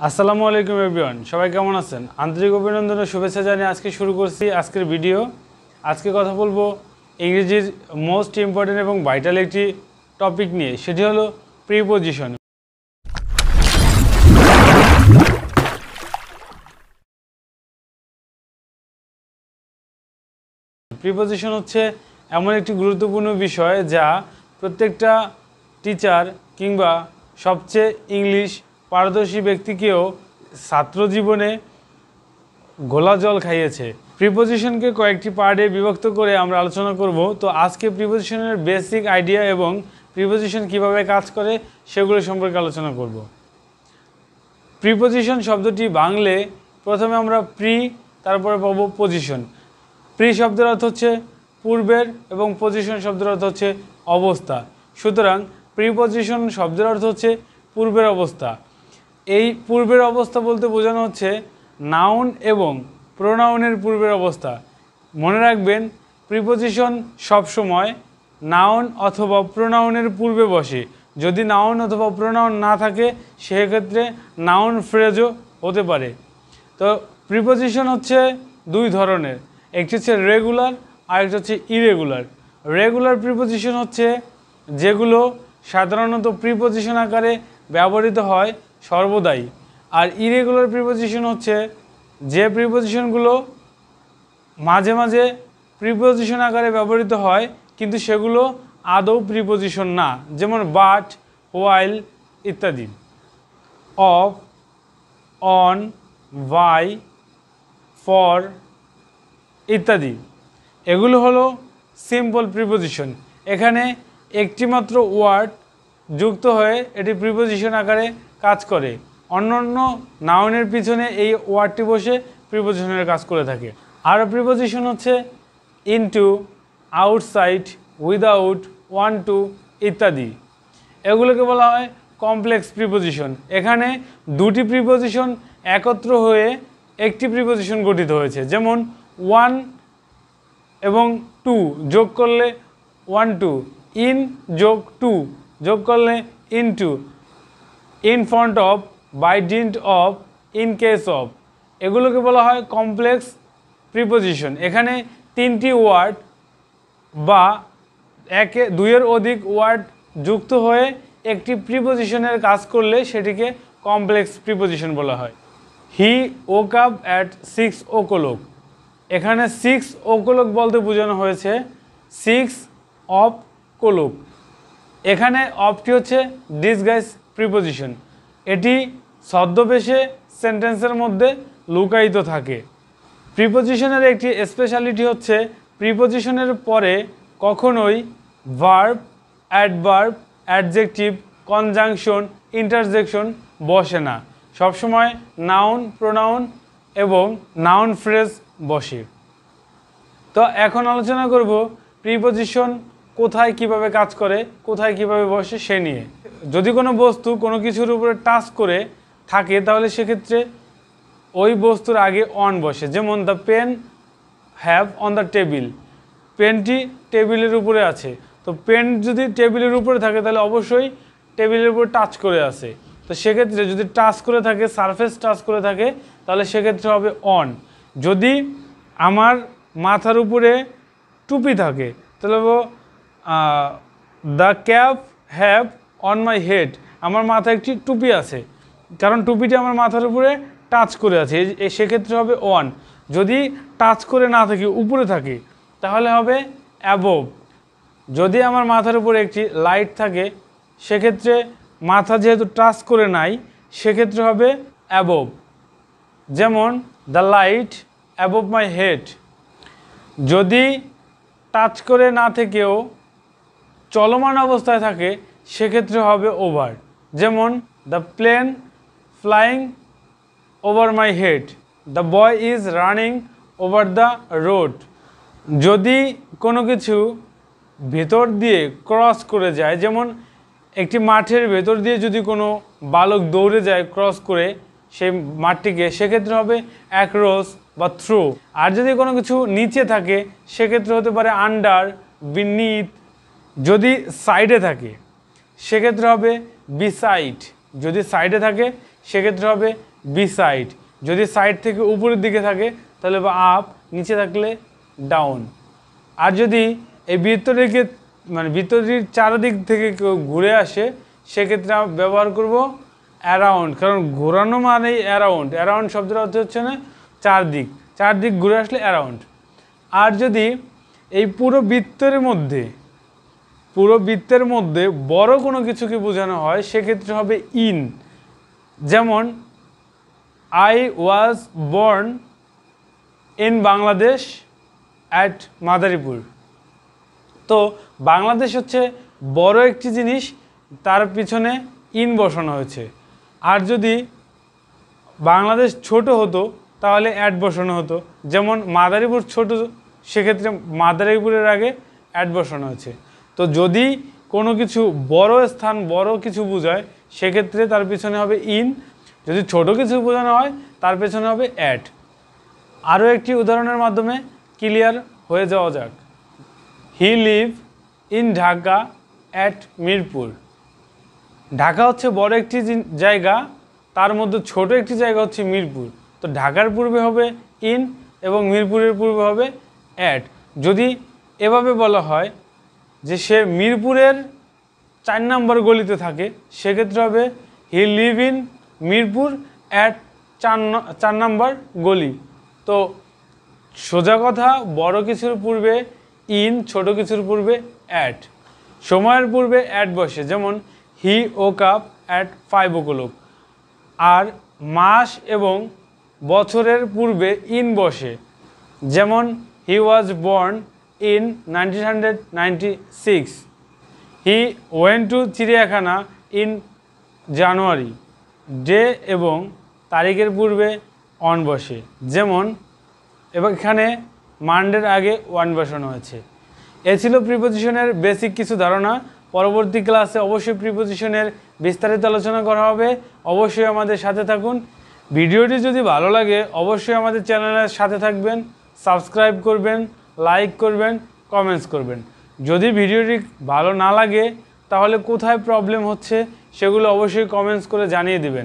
আসসালামু আলাইকুম এভরিওয়ান, সবাই কেমন আছেন? আন্তরিক অভিনন্দন ও শুভেচ্ছা জানিয়ে আজকে শুরু করছি আজকের ভিডিও। আজকে কথা বলবো ইংরেজির মোস্ট ইম্পর্টেন্ট এবং ভাইটাল একটি টপিক নিয়ে, সেটি হলো প্রিপোজিশন। প্রিপোজিশন হচ্ছে এমন একটি গুরুত্বপূর্ণ বিষয় যা প্রত্যেকটা টিচার কিংবা সবচেয়ে ইংলিশ পারদর্শী ব্যক্তিকেও ছাত্র জীবনে ঘোলা জল খাইয়েছে। প্রিপোজিশনকে কয়েকটি পার্টে বিভক্ত করে আমরা আলোচনা করব। তো আজকে প্রিপোজিশনের বেসিক আইডিয়া এবং প্রিপোজিশন কিভাবে কাজ করে সেগুলো সম্পর্কে আলোচনা করব। প্রিপোজিশন শব্দটি বাংলে প্রথমে আমরা প্রি, তারপরে পাবো পজিশন। প্রি শব্দের অর্থ হচ্ছে পূর্বের এবং পজিশন শব্দের অর্থ হচ্ছে অবস্থা। সুতরাং প্রিপোজিশন শব্দের অর্থ হচ্ছে পূর্বের অবস্থা। এই পূর্বের অবস্থা বলতে বোঝানো হচ্ছে নাউন এবং প্রোনাউনের পূর্বের অবস্থা। মনে রাখবেন, প্রিপোজিশন সবসময় নাউন অথবা প্রোনাউনের পূর্বে বসে। যদি নাউন অথবা প্রোনাউন না থাকে সেক্ষেত্রে নাউন ফ্রেজও হতে পারে। তো প্রিপোজিশন হচ্ছে দুই ধরনের, একটি হচ্ছে রেগুলার আর একটা হচ্ছে ইরেগুলার। রেগুলার প্রিপোজিশন হচ্ছে যেগুলো সাধারণত প্রিপোজিশন আকারে ব্যবহৃত হয় সর্বদাই। আর ইরেগুলার প্রিপোজিশন হচ্ছে যে প্রিপোজিশনগুলো মাঝে মাঝে প্রিপোজিশন আকারে ব্যবহৃত হয় কিন্তু সেগুলো আদৌ প্রিপোজিশন না, যেমন বাট, হোয়াইল ইত্যাদি। অফ, অন, বাই, ফর ইত্যাদি এগুলো হলো সিম্পল প্রিপোজিশন। এখানে একটিমাত্র ওয়ার্ড যুক্ত হয়ে এটি প্রিপোজিশন আকারে কাজ করে। অন্যান্য নাউনের পিছনে এই ওয়ার্ডটি বসে প্রিপোজিশনের কাজ করে থাকে। আর প্রিপোজিশন হচ্ছে into, outside, without, onto ইত্যাদি। এগুলোকে বলা হয় কমপ্লেক্স প্রিপোজিশন। এখানে দুটি প্রিপোজিশন একত্র হয়ে একটি প্রিপোজিশন গঠিত হয়েছে। যেমন ওয়ান এবং টু যোগ করলে ওয়ান টু, ইন যোগ টু যোগ করলে into, in front of, by dint of, in case of, এগুলোকে বলা হয় কমপ্লেক্স প্রিপোজিশন। এখানে তিনটি ওয়ার্ড বা দুইয়ের অধিক ওয়ার্ড যুক্ত হয়ে একটি প্রিপোজিশনের কাজ করলে সেটিকে কমপ্লেক্স প্রিপোজিশন বলা হয়। হি woke up at 6 o'clock। এখানে 6 o'clock বলতে বোঝানো হয়েছে 6 অফ ক্লক। এখানে অফটি হচ্ছে ডিসগাইজ প্রিপোজিশন। এটি ছদ্মবেশে সেন্টেন্সের মধ্যে লুকায়িত থাকে। প্রিপোজিশনের একটি স্পেশালিটি হচ্ছে প্রিপোজিশনের পরে কখনোই verb, adverb, adjective, conjunction, interjection বসে না। সবসময় নাউন, প্রোনাউন এবং নাউন ফ্রেজ বসে। তো এখন আলোচনা করব প্রিপোজিশন কোথায় কিভাবে কাজ করে, কোথায় কিভাবে বসে সে নিয়ে। যদি কোনো বস্তু কোনো কিছুর উপরে টাচ করে থাকে তাহলে সেক্ষেত্রে ওই বস্তুর আগে অন বসে। যেমন the pen have on the table, পেনটি টেবিলের উপরে আছে। তো পেন যদি টেবিলের উপরে থাকে তাহলে অবশ্যই টেবিলের উপর টাচ করে আছে। তো সেক্ষেত্রে যদি টাচ করে থাকে, সারফেস টাচ করে থাকে, তাহলে সেক্ষেত্রে হবে অন। যদি আমার মাথার উপরে টুপি থাকে তাহলে the cap have on my head, আমার মাথায় একটি টুপি আছে, কারণ টুপিটি আমার মাথার উপরে টাচ করে আছে, সেক্ষেত্রে হবে অন। যদি টাচ করে না থাকে, উপরে থাকে, তাহলে হবে অ্যাবোভ। যদি আমার মাথার উপরে একটি লাইট থাকে সেক্ষেত্রে মাথা যেহেতু টাচ করে নাই সেক্ষেত্রে হবে অ্যাবোভ। যেমন the light above my head. যদি টাচ করে না থেকেও চলমান অবস্থায় থাকে সেক্ষেত্রে হবে ওভার। যেমন the plane flying over my head, the boy is running over the road. যদি কোনো কিছু ভেতর দিয়ে ক্রস করে যায়, যেমন একটি মাঠের ভেতর দিয়ে যদি কোনো বালক দৌড়ে যায় ক্রস করে সেই মাঠটিকে, সেক্ষেত্রে হবে অ্যাক্রস বা থ্রু। আর যদি কোনো কিছু নিচে থাকে সেক্ষেত্রে হতে পারে আন্ডার, বিনিথ। যদি সাইডে থাকে সেক্ষেত্রে হবে বিসাইড, যদি সাইডে থাকে সেক্ষেত্রে হবে বিসাইড, যদি সাইড থেকে উপরের দিকে থাকে তাহলে হবে আপ, নিচে থাকলে ডাউন। আর যদি এই বৃত্তটিকে মানে বৃত্তটির চারদিক থেকে কেউ ঘুরে আসে সেক্ষেত্রে আমরা ব্যবহার করব অ্যারাউন্ড, কারণ ঘোরানো মানেই অ্যারাউন্ড। অ্যারাউন্ড শব্দের অর্থ হচ্ছে না চারদিক, চারদিক ঘুরে আসলে অ্যারাউন্ড। আর যদি এই পুরো বৃত্তের মধ্যে বড় কোনো কিছুকে বোঝানো হয় সেক্ষেত্রে হবে ইন। যেমন I was born in Bangladesh at Madaripur. তো বাংলাদেশ হচ্ছে বড় একটি জিনিস, তার পিছনে ইন বসানো হয়েছে। আর যদি বাংলাদেশ ছোট হতো তাহলে অ্যাট বসানো হতো। যেমন মাদারীপুর ছোট, সেক্ষেত্রে মাদারীপুরের আগে অ্যাট বসানো হয়েছে। তো যদি কোনো কিছু বড় স্থান, বড় কিছু বোঝায় সেক্ষেত্রে তার পিছনে হবে ইন। যদি ছোট কিছু বোঝানো হয় তার পেছনে হবে অ্যাট। আরও একটি উদাহরণের মাধ্যমে ক্লিয়ার হয়ে যাওয়া যাক। He live in Dhaka at Mirpur. Dhaka হচ্ছে বড় একটি জায়গা, তার মধ্যে ছোট একটি জায়গা হচ্ছে মিরপুর। তো ঢাকার পূর্বে হবে ইন এবং মিরপুরের পূর্বে হবে অ্যাট। যদি এভাবে বলা হয় যে সে মিরপুরের 4 নম্বর গলিতে থাকে সেক্ষেত্রে হবে হি লিভ ইন মিরপুর অ্যাট 4 নম্বর গলি। তো সোজা কথা, বড় কিছুর পূর্বে ইন, ছোট কিছুর পূর্বে অ্যাট। সময়ের পূর্বে অ্যাট বসে, যেমন he woke up at 5 o'clock। আর মাস এবং বছরের পূর্বে ইন বসে, যেমন he was born in 1996। He went to চিড়িয়াখানা ইন জানুয়ারি। ডে এবং তারিখের পূর্বে অন বসে, যেমন এখানে মানডের আগে ওয়ান বসানো হয়েছে। এ ছিল প্রিপোজিশনের বেসিক কিছু ধারণা। পরবর্তী ক্লাসে অবশ্যই প্রিপোজিশনের বিস্তারিত আলোচনা করা হবে। অবশ্যই আমাদের সাথে থাকুন। ভিডিওটি যদি ভালো লাগে অবশ্যই আমাদের চ্যানেলের সাথে থাকবেন, সাবস্ক্রাইব করবেন, লাইক করবেন, কমেন্টস করবেন। যদি ভিডিওটি ভালো না লাগে তাহলে কোথায় প্রবলেম হচ্ছে সেগুলো অবশ্যই কমেন্টস করে জানিয়ে দেবেন।